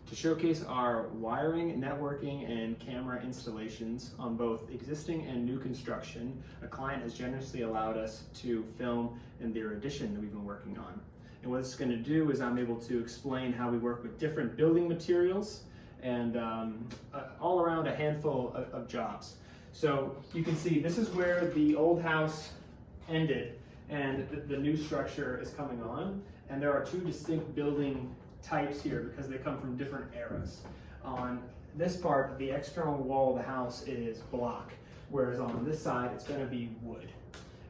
to showcase our wiring, networking, and camera installations on both existing and new construction. A client has generously allowed us to film in their addition that we've been working on. And what it's going to do is I'm able to explain how we work with different building materials and all around a handful of jobs. So you can see this is where the old house ended and the new structure is coming on. And there are two distinct building types here because they come from different eras. On this part, the external wall of the house is block, whereas on this side, it's going to be wood.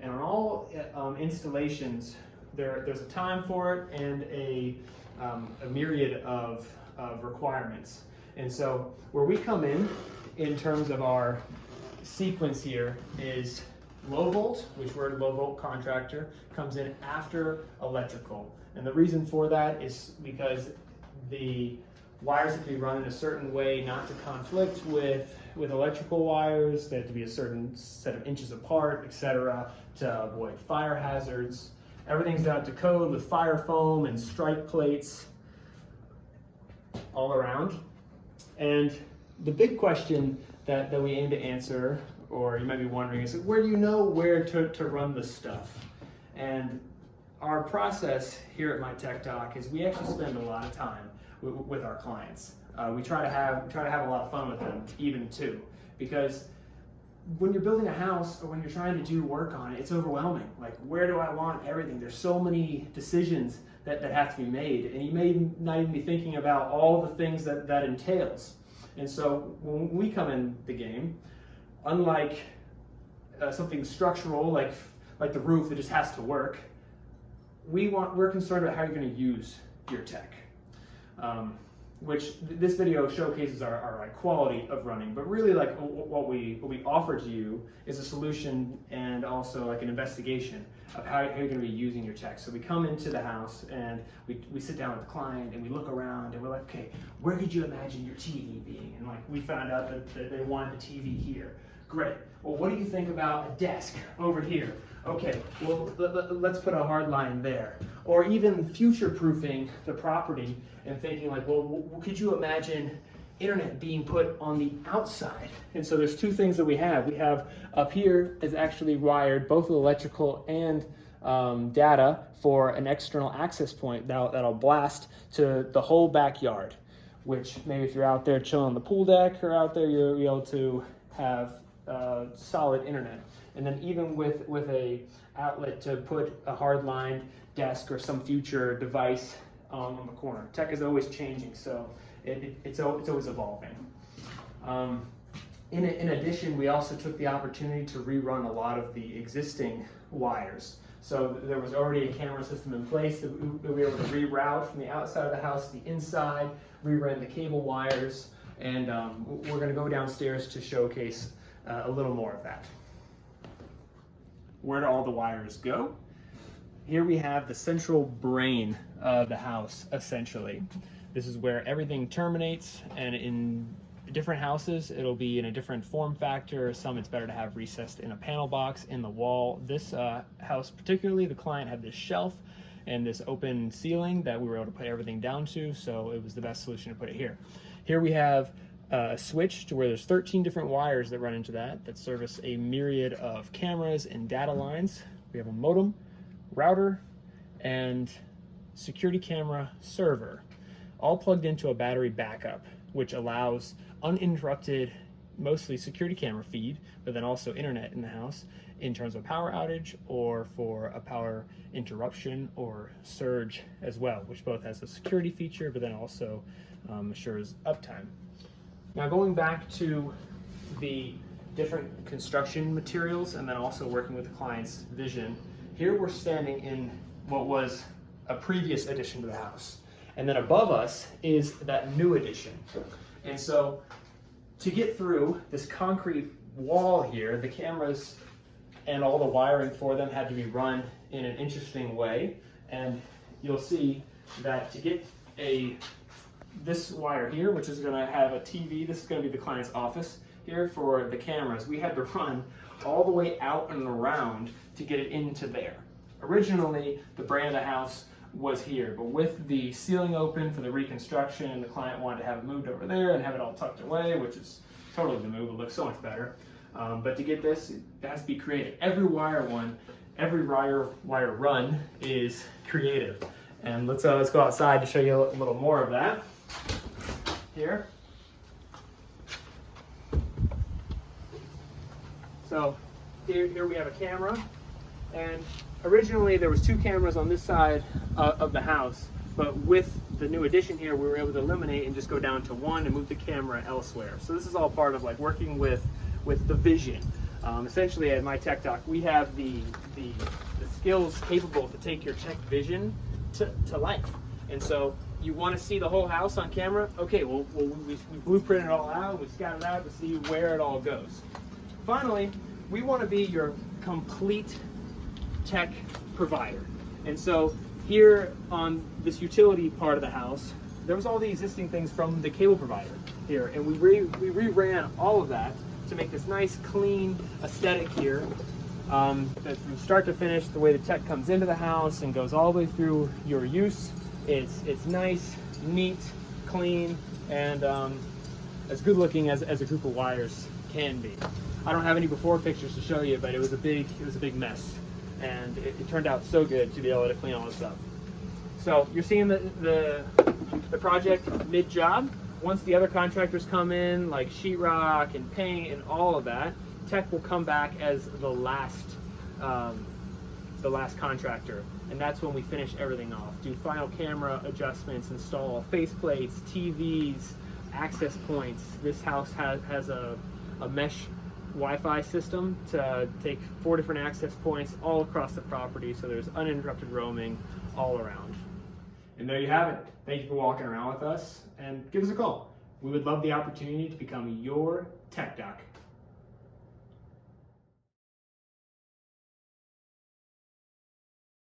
And on all installations, there's a time for it and a myriad of requirements. And so where we come in terms of our sequence here, is low volt, which we're a low volt contractor, comes in after electrical. And the reason for that is because the wires have to be run in a certain way not to conflict with electrical wires. They have to be a certain set of inches apart, etc., to avoid fire hazards. Everything's out to code with fire foam and strike plates all around. And the big question that we aim to answer, or you might be wondering, is where do you know where to run the stuff? And our process here at my Tech Doc is we actually spend a lot of time with our clients. We try to have a lot of fun with them, even too, because when you're building a house or when you're trying to do work on it, it's overwhelming. Like, where do I want everything? There's so many decisions that have to be made, and you may not even be thinking about all the things that entails. And so when we come in the game, unlike something structural like the roof that just has to work, we're concerned about how you're going to use your tech, which this video showcases our like quality of running, but really like what we offer to you is a solution and also like an investigation of how you're going to be using your tech. So we come into the house and we sit down with the client and we look around and we're like, okay, where could you imagine your TV being? And like we found out that they wanted the TV here. Great. Well, what do you think about a desk over here? Okay, well, let's put a hard line there. Or even future-proofing the property and thinking like, well, could you imagine internet being put on the outside? And so there's two things that we have. We have up here is actually wired both with electrical and data for an external access point that'll blast to the whole backyard, which maybe if you're out there chilling on the pool deck or out there, you're able to have solid internet. And then even with a outlet to put a hardline desk or some future device on the corner. Tech is always changing, so it's always evolving. In addition, we also took the opportunity to rerun a lot of the existing wires. So there was already a camera system in place that we were able to reroute from the outside of the house to the inside, reran the cable wires, and we're going to go downstairs to showcase a little more of that. Where do all the wires go? Here we have the central brain of the house, essentially. This is where everything terminates, and in different houses, it'll be in a different form factor. Some it's better to have recessed in a panel box in the wall. This house particularly, the client had this shelf and this open ceiling that we were able to put everything down to, so it was the best solution to put it here. Here we have a switch to where there's 13 different wires that run into that service a myriad of cameras and data lines. We have a modem, router, and security camera server, all plugged into a battery backup, which allows uninterrupted, mostly security camera feed, but then also internet in the house in terms of power outage or for a power interruption or surge as well, which both has a security feature, but then also assures uptime. Now going back to the different construction materials and then also working with the client's vision, here we're standing in what was a previous addition to the house. And then above us is that new addition. And so to get through this concrete wall here, the cameras and all the wiring for them had to be run in an interesting way. And you'll see that to get this wire here, which is going to have a TV, this is going to be the client's office here for the cameras, we had to run all the way out and around to get it into there. Originally, the brand of the house was here, but with the ceiling open for the reconstruction, the client wanted to have it moved over there and have it all tucked away, which is totally the move. It looks so much better. But to get this, it has to be creative. Every wire run is creative. And let's go outside to show you a little more of that. Here. So here we have a camera, and originally there was 2 cameras on this side of the house, but with the new addition here, we were able to eliminate and just go down to 1 and move the camera elsewhere. So this is all part of like working with the vision. Essentially at my Tech Doc, we have the skills capable to take your tech vision to life. And so you want to see the whole house on camera? Okay, well we blueprint it all out, we scout it out to see where it all goes. Finally, we want to be your complete tech provider. And so here on this utility part of the house, there was all the existing things from the cable provider here, and we reran all of that to make this nice, clean aesthetic here. That from start to finish, the way the tech comes into the house and goes all the way through your use, it's nice, neat, clean, and as good looking as a group of wires can be. I don't have any before pictures to show you, but it was a big mess, and it turned out so good to be able to clean all this up. So you're seeing the project mid-job. Once the other contractors come in, like sheetrock and paint and all of that, Tech will come back as the last contractor, and that's when we finish everything off. Do final camera adjustments, install faceplates, TVs, access points. This house has a mesh Wi-Fi system to take 4 different access points all across the property, so there's uninterrupted roaming all around. And there you have it. Thank you for walking around with us, and give us a call. We would love the opportunity to become your Tech Doc.